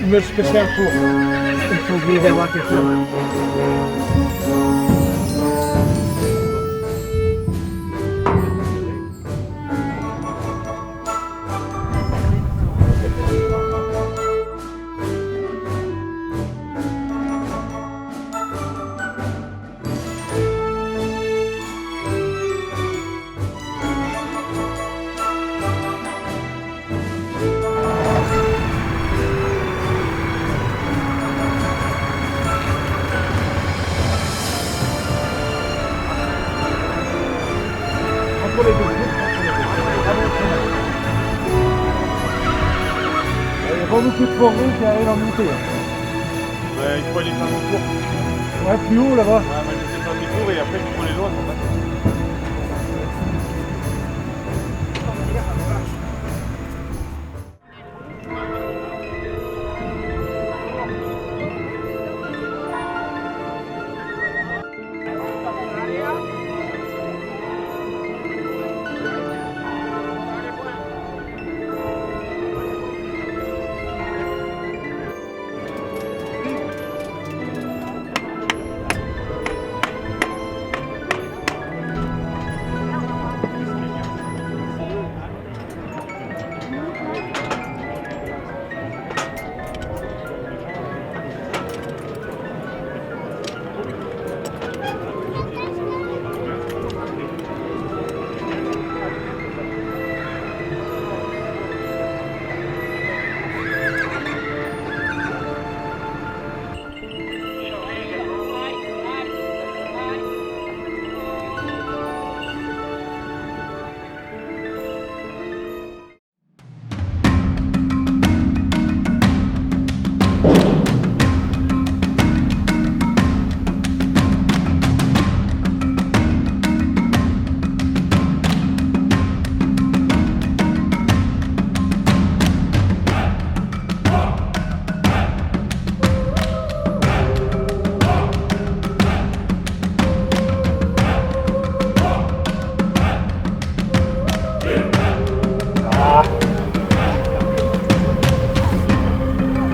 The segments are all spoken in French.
Une meule spéciale pour. Il faut oublier d'avoir quelque chose. Il n'y a pas beaucoup de forêts qui arrivent à monter. Ouais, il faut aller faire un tour. Ouais, plus haut là-bas. Ouais, moi je sais faire demi-tour et après tu prends les lois.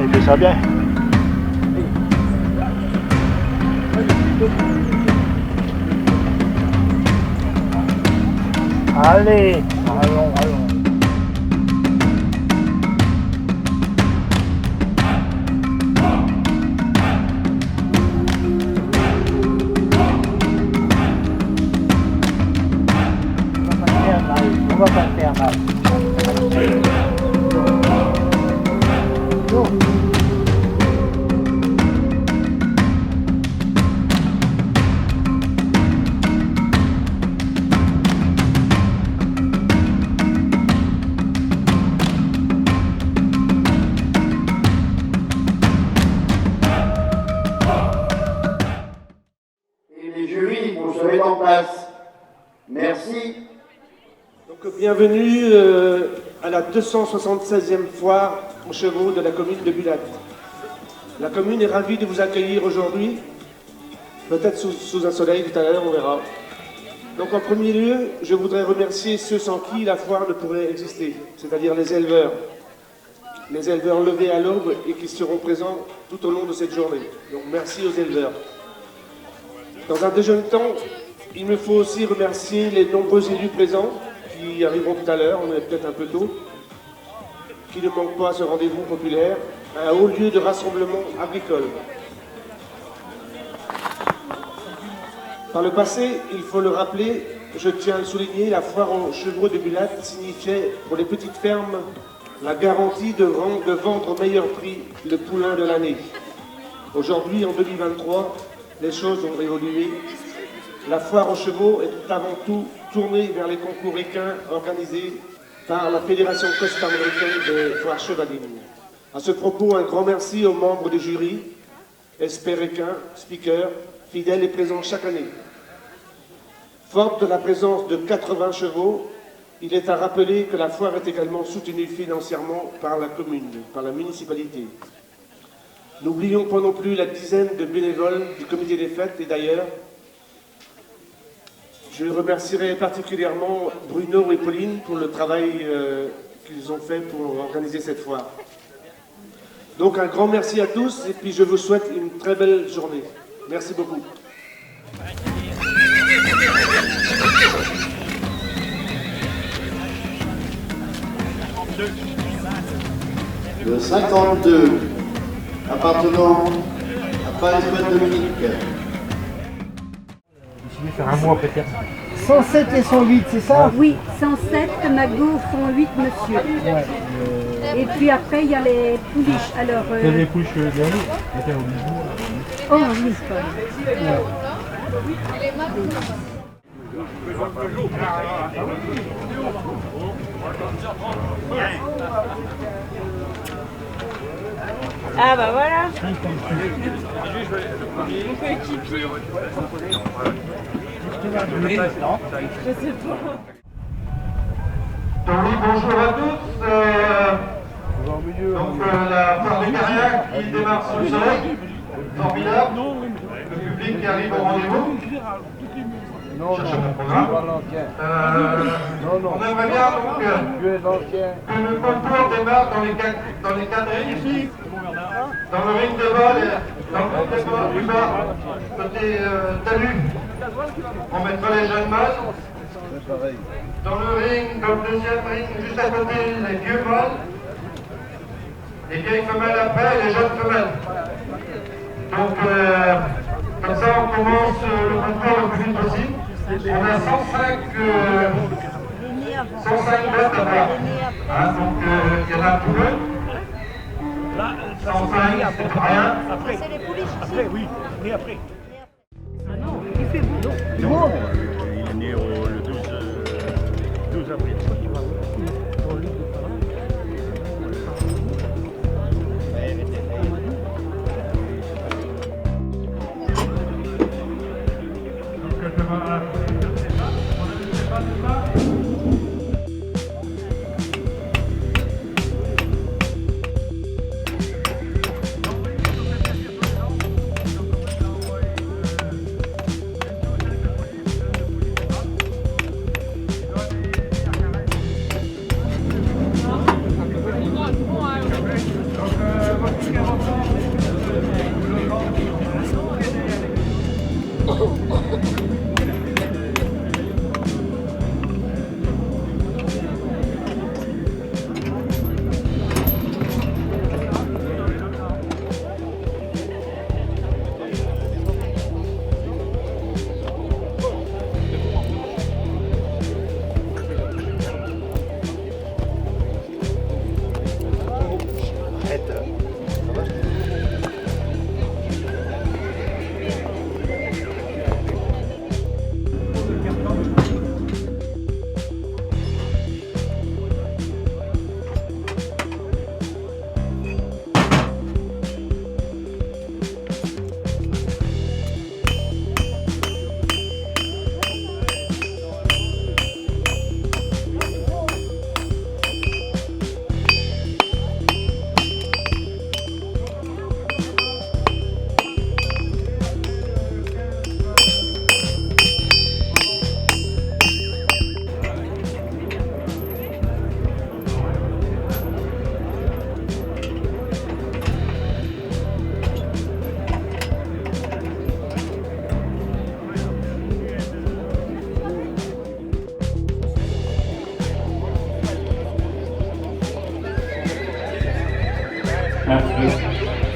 Il fait ça bien. Allez, allons, allons. On va pas faire mal. Les jurys, vous serez en place. Merci. Donc, bienvenue à la 276e foire aux chevaux de la commune de Bulat. La commune est ravie de vous accueillir aujourd'hui, peut-être sous un soleil tout à l'heure, on verra. Donc en premier lieu, je voudrais remercier ceux sans qui la foire ne pourrait exister, c'est-à-dire les éleveurs. Les éleveurs levés à l'aube et qui seront présents tout au long de cette journée. Donc merci aux éleveurs. Dans un deuxième temps, il me faut aussi remercier les nombreux élus présents qui arriveront tout à l'heure, on est peut-être un peu tôt, qui ne manquent pas à ce rendez-vous populaire, un haut lieu de rassemblement agricole. Par le passé, il faut le rappeler, je tiens à le souligner, la foire aux chevreaux de Bulat signifiait pour les petites fermes la garantie de vendre au meilleur prix le poulain de l'année. Aujourd'hui, en 2023, les choses ont évolué. La foire aux chevaux est avant tout tournée vers les concours équins organisés par la Fédération costarméricaine des foires chevalines. À ce propos, un grand merci aux membres du jury, experts équins, speakers, fidèles et présents chaque année. Forte de la présence de 80 chevaux, il est à rappeler que la foire est également soutenue financièrement par la commune, par la municipalité. N'oublions pas non plus la dizaine de bénévoles du comité des fêtes et d'ailleurs, je remercierai particulièrement Bruno et Pauline pour le travail qu'ils ont fait pour organiser cette foire. Donc un grand merci à tous et puis je vous souhaite une très belle journée. Merci beaucoup. Le 52, appartenant à Paris-Dominique. Je vais faire un mois peut-être. 107 et 108, c'est ça? Oui, 107, Mago, 108, monsieur. Ouais. Et puis après, il y a les pouliches. Alors, C'est les couches dernières. Attends, oh oui, c'est pas vrai. Ah bah voilà. Donc oui, bonjour à tous. La foire des Cariacs qui démarre sous le soleil. Formidable. Le public qui arrive au rendez-vous. Cherchez mon programme. On aimerait bien donc que le concours démarre dans les quadrilles ici. Dans le ring de vol, dans le ring de vol du bas, côté talus. On mettra les jeunes mâles. Dans le ring, dans le deuxième ring, juste à côté, les vieux mâles. Les vieilles femelles après, les jeunes femelles. Donc, comme ça, on commence le concours le plus vite possible. On a 105 bêtes à faire. Hein, donc, il y en a tout peu. 105, c'est rien. Après, oui, mais après. Il fait beau. Il est né le 12 avril.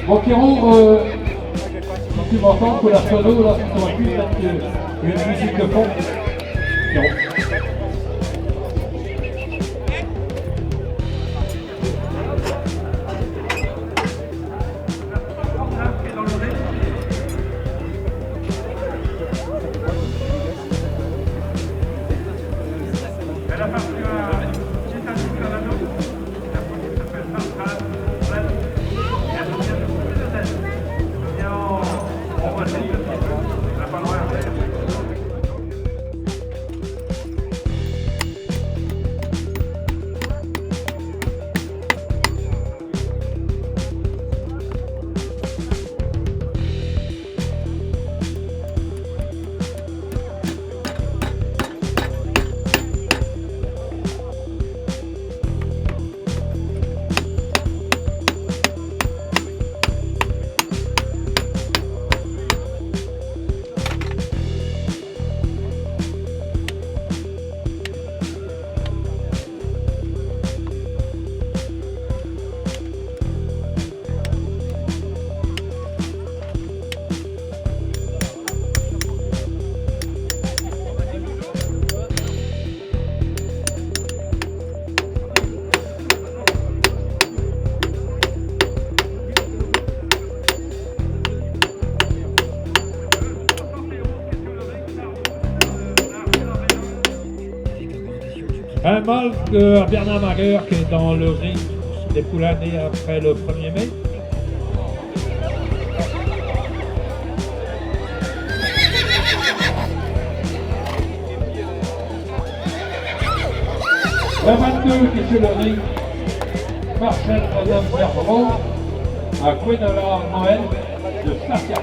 Bon, Pierrot, tu m'entends pour la photo, là, sur ton cul, une musique de fond. Pierrot. Un mâle de Bernard Marguerre qui est dans le ring des poules nées après le 1er mai. Le 22 qui est sur le ring, Marcel Madame Berbereau à Quenola Noël de Stasia.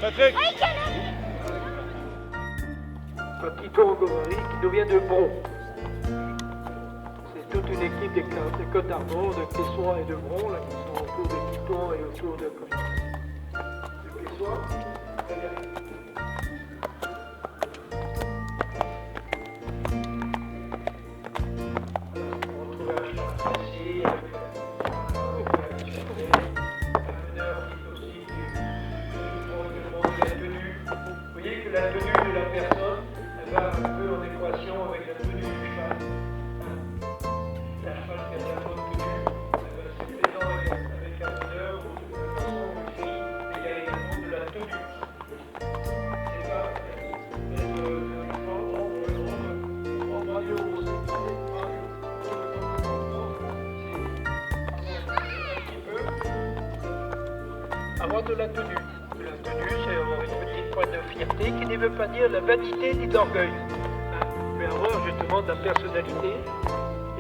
Patrick. Petit tour qui nous vient de Bron. C'est toute une équipe des Côtes d'Armor, de Quessois et de Bron, là, qui sont autour de Titon et autour de Quessois. On retrouve un cheval ici, vous voyez que la tenue de la personne, elle va un peu en équation avec la tenue du cheval. La cheval qui a la bonne tenue, c'est plaisant avec un honneur ou de façon écrite, mais il y a également de la tenue. Et là, avoir de la tenue. La tenue, c'est avoir une petite pointe de fierté qui ne veut pas dire la vanité ni l'orgueil, mais avoir justement de la personnalité.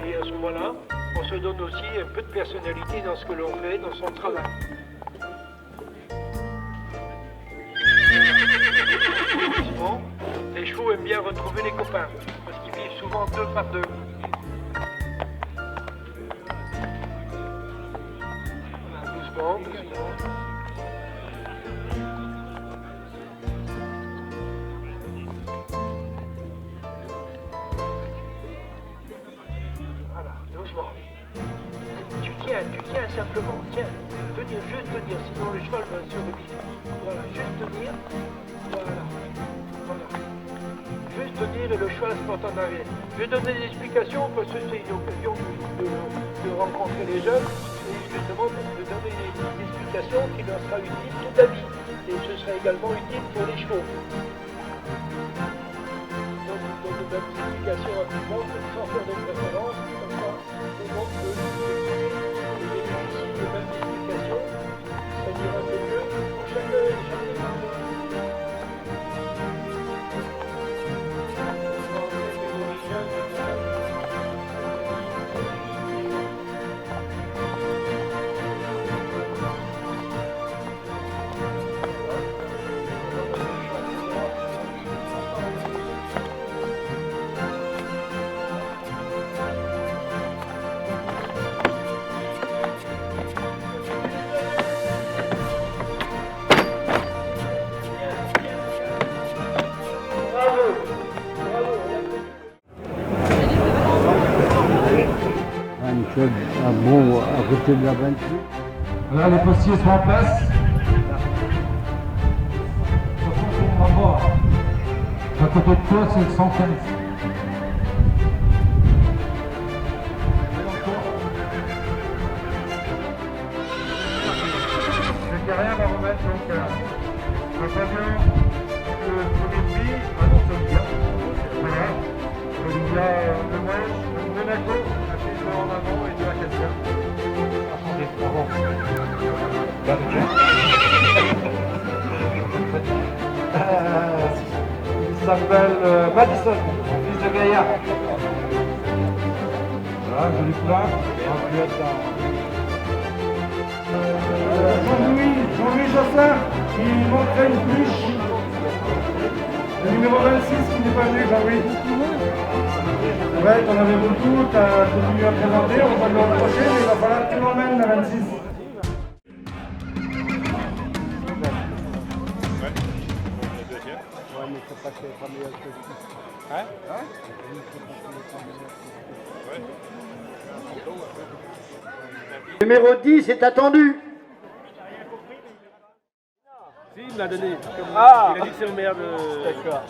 Et à ce moment-là, on se donne aussi un peu de personnalité dans ce que l'on fait, dans son travail. Souvent, les chevaux aiment bien retrouver les copains, parce qu'ils vivent souvent deux par deux. Voilà, doucement, doucement. Tu tiens simplement, tiens, juste tenir, sinon le cheval va sur le bide. Voilà, juste tenir, voilà, juste tenir et le cheval se porte en arrière. Je vais donner des explications parce que c'est une occasion de rencontrer les jeunes et justement de donner des explications qui leur sera utile toute la vie et ce sera également utile pour les chevaux. Donc je donne des explications rapidement, sans faire de préférence, comme ça, on montre que c'est-à-dire un peu mieux pour chaque à côté de la 28. Là, les postiers sont en place. On va voir. À côté de toi, c'est le 115. Le carrière va remettre donc un pavillon de premier prix à Montpellier. Voilà. Il y a le Manche, le Monaco, la piste de en avant et de la Cassia. Il s'appelle Madison, fils de Gaillard. Voilà, joli plat. Jean-Louis Josselin, il montrait une pluche. Le numéro 26 qui n'est pas venu, Jean-Louis. Ouais, t'en avais beaucoup, t'as continué à présenter, on va le reprocher, mais il va falloir que tu l'emmènes, la 26. Numéro 10 est attendu. Si, il me l'a donné. Ah. Il a dit que c'est le meilleur de... D'accord.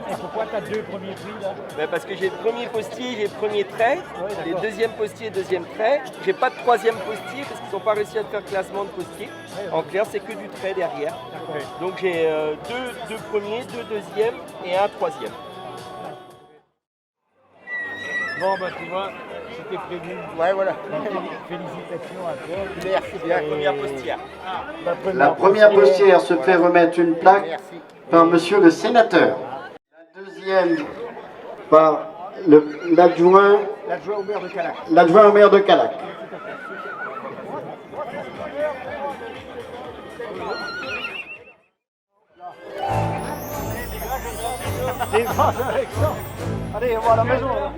Et pourquoi tu as deux premiers prix là? Parce que j'ai le premier postier, j'ai le premier trait, les deuxième postier, deuxième trait. J'ai pas de troisième postier parce qu'ils n'ont pas réussi à faire classement de postier. En clair, c'est que du trait derrière. Donc j'ai deux premiers, deux deuxièmes et un troisième. Bon, bah tu vois, c'était prévu. Ouais, voilà. Félicitations à toi. Merci, c'est la première postière. La première postière se fait remettre une plaque par monsieur le sénateur. La deuxième par l'adjoint au maire de Calac. l'adjoint au maire de Calac. Allez, on va à la maison là.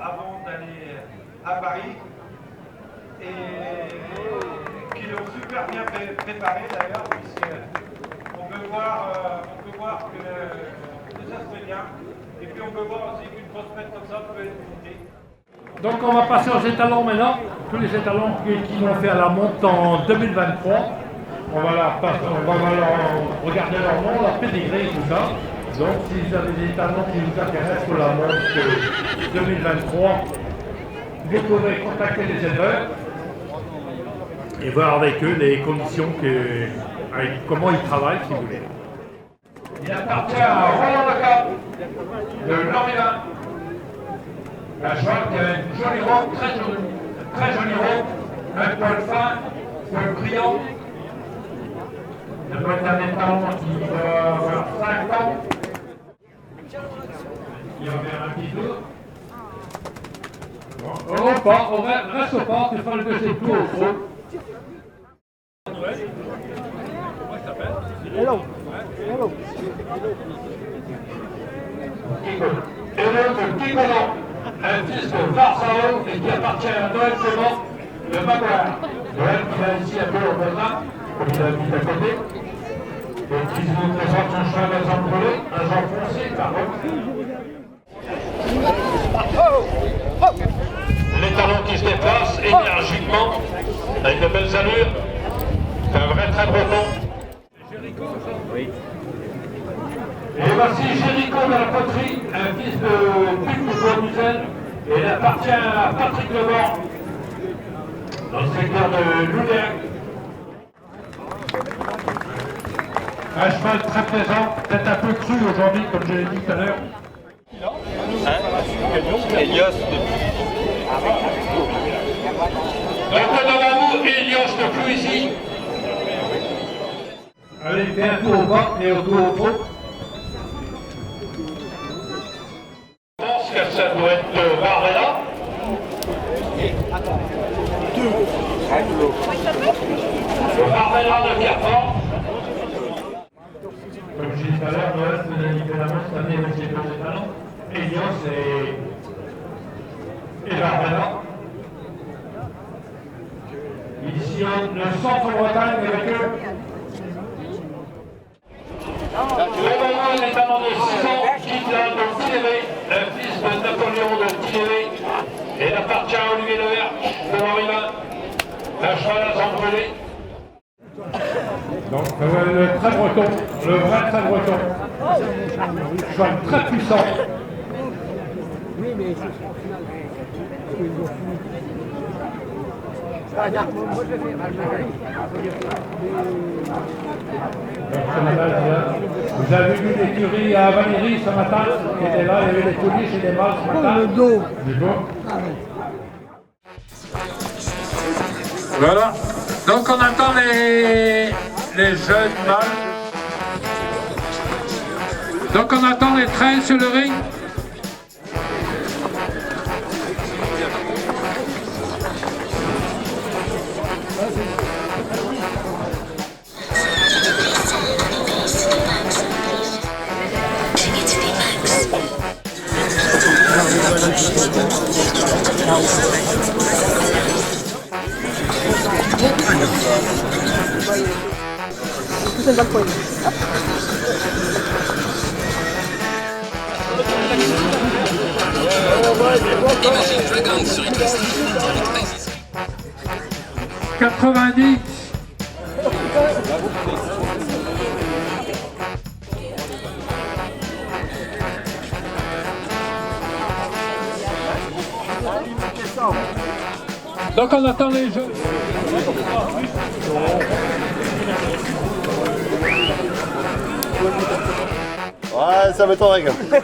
Avant d'aller à Paris et qui l'ont super bien préparé d'ailleurs, puisqu'on peut voir que ça se fait bien et puis on peut voir aussi qu'une grosse fête comme ça peut être montée. Donc on va passer aux étalons maintenant, tous les étalons qui ont fait à la monte en 2023. On va leur regarder leur nom, leur pédigré et tout ça. Donc si vous avez des étalons qui vous intéressent pour la monte 2023, vous pouvez contacter les éleveurs et voir avec eux les conditions, comment ils travaillent si vous voulez. Il appartient à Roland Leca de Lorient. La cheval qui a une jolie robe, très jolie robe, un poil fin, poil brillant. Ça doit être un étalon qui doit avoir 5 ans. Il va faire un petit tour. On reste au port, il faut le laisser tout au fond. Hello. Hello. Hello de Kikolan, un fils de Varsao et qui appartient à Noël Clément, le Magloire. Noël qui a ici un peu au voisin, comme il habite à côté. Donc il vous présente son cheval à Jean Brûlé, un Jean foncé, pardon. se déplace énergiquement, avec de belles allures. C'est un vrai très breton. Oui. Et voici Jéricho de la poterie, un fils de Puc de Bois-Musel, et il appartient à Patrick Lebord, dans le secteur de Louvain. Un cheval très plaisant, peut-être un peu cru aujourd'hui, comme je l'ai dit tout à l'heure. Elios. Donc devant vous, Elios de Plouisy. Allez, fais un tour au bas et au tour au fond. Je pense que ça doit être Barbella. Barbella de Pierrefort. Comme je disais tout à l'heure, le reste de l'évidemment cette année avec les petits talents. Elios et Barbella. Ils sillonnent le centre-Bretagne avec eux. Le moment, il est un homme de 6 ans, Ghislain de Tillévé, un fils de Napoléon de Tillévé, et il appartient à Olivier Leverche de Lorivin, un cheval à sang brûlé. Donc le très breton, le vrai très breton. Cheval très puissant. Oui, mais c'est au final. Moi, je vais faire. Vous avez vu l'écurie à Valérie ce matin qui était là, il y avait des pouliches et des mâles ce matin. Le dos. Du dos. Voilà. Donc on attend les jeunes mâles. Donc on attend les trains sur le ring. C'est pas le point. Imagine Dragons sur une piste avec Isis. 90. Donc on attend les jeux. Ouais, ça m'étonnerait quand même.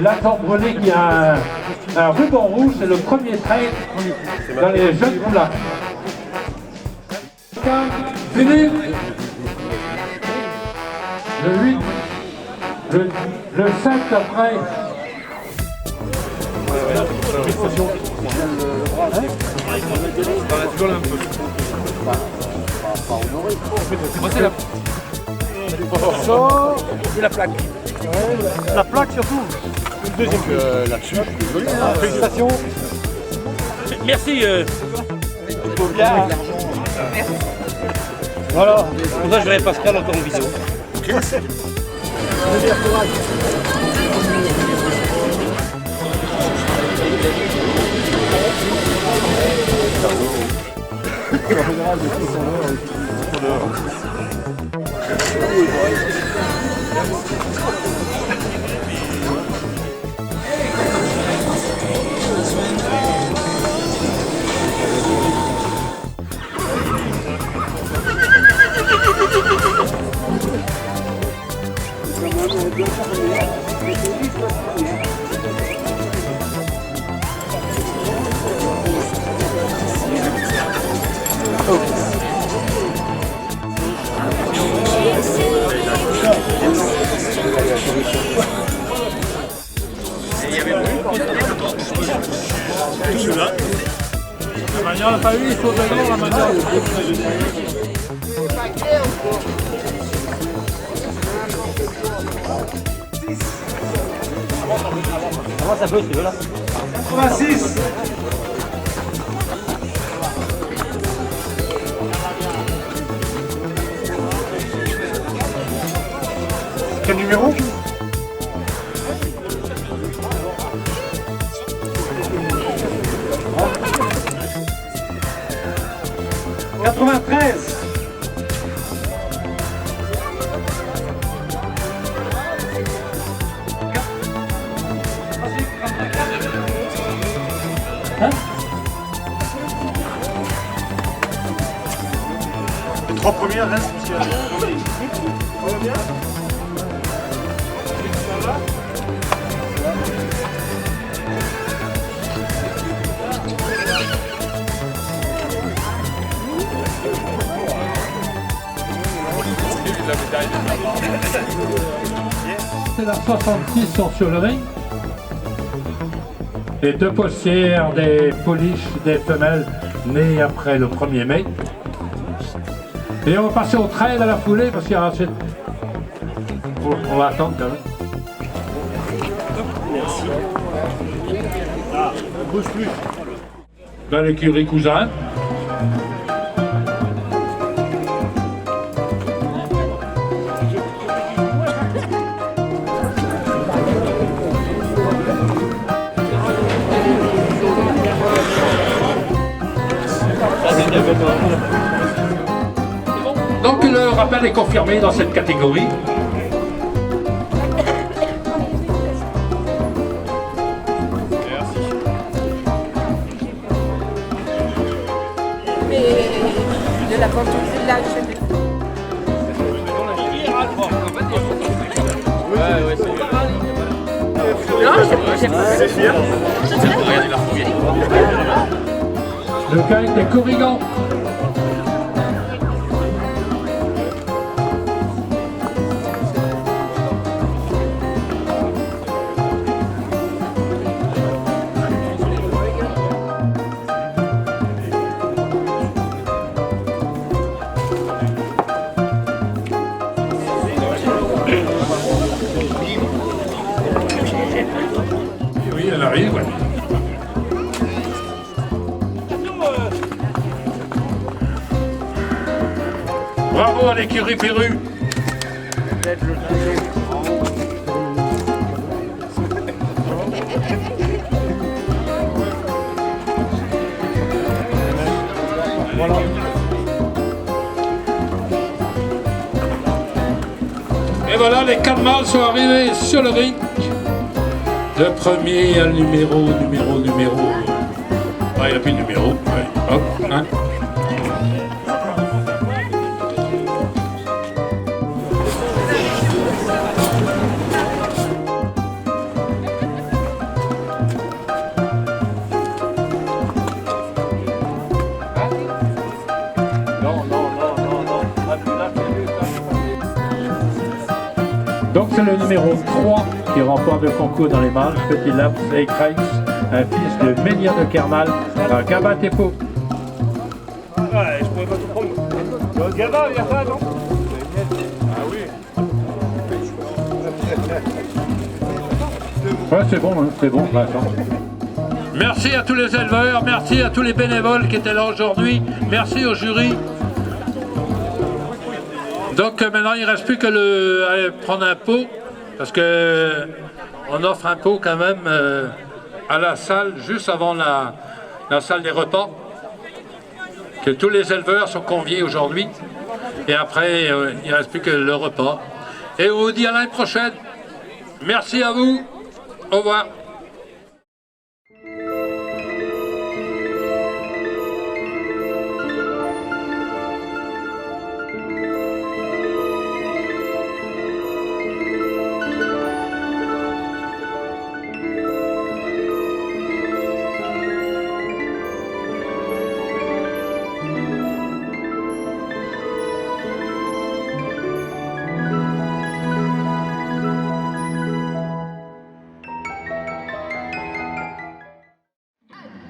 L'accord brûlé qui a un ruban rouge, c'est le premier train dans les jeunes poulains. Philippe, le 8, le 5 après. C'est la plaque. La plaque surtout. Une deuxième là-dessus, je suis désolé. Félicitations. Merci. Voilà. Pour ça, je verrai Pascal encore en visio. La manière n'a pas eu, il faut vraiment la manière. Comment ça peut, tu veux là 86. numéro? Les 3 premières restent, monsieur. C'est la 66 sont sur le ring. Les 2 postières des pouliches des femelles nées après le 1er mai. Et on va passer au trail à la foulée parce qu'il y aura ensuite. On va attendre quand même. Merci. Ah, bouge plus. Dans l'écurie Cousin. Donc le rappel est confirmé dans cette catégorie. De la pantoufle là, Le kayak des Corrigans. Oui, elle arrive, ouais. Bravo à l'écurie Perru. Voilà. Et voilà, les 4 mâles sont arrivés sur le ring. Le premier à numéro. Ah, il n'y a plus de numéro. Ouais. Hop, hein. Donc c'est le numéro 3 qui remporte le concours dans les mâles, Petit Laps et Kreis, un fils de Ménia de Kernal, à Gabatepo. Ouais, je pourrais pas tout prendre. Le Gaba, il y a pas, non? Ah oui. Ouais, c'est bon, hein, c'est bon, attends. Merci à tous les éleveurs, merci à tous les bénévoles qui étaient là aujourd'hui, merci au jury. Donc maintenant il ne reste plus que aller prendre un pot, parce que on offre un pot quand même à la salle, juste avant la salle des repas, que tous les éleveurs sont conviés aujourd'hui. Et après, il ne reste plus que le repas. Et on vous dit à l'année prochaine. Merci à vous. Au revoir.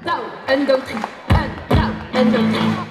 Down and go 3. Down and go 3.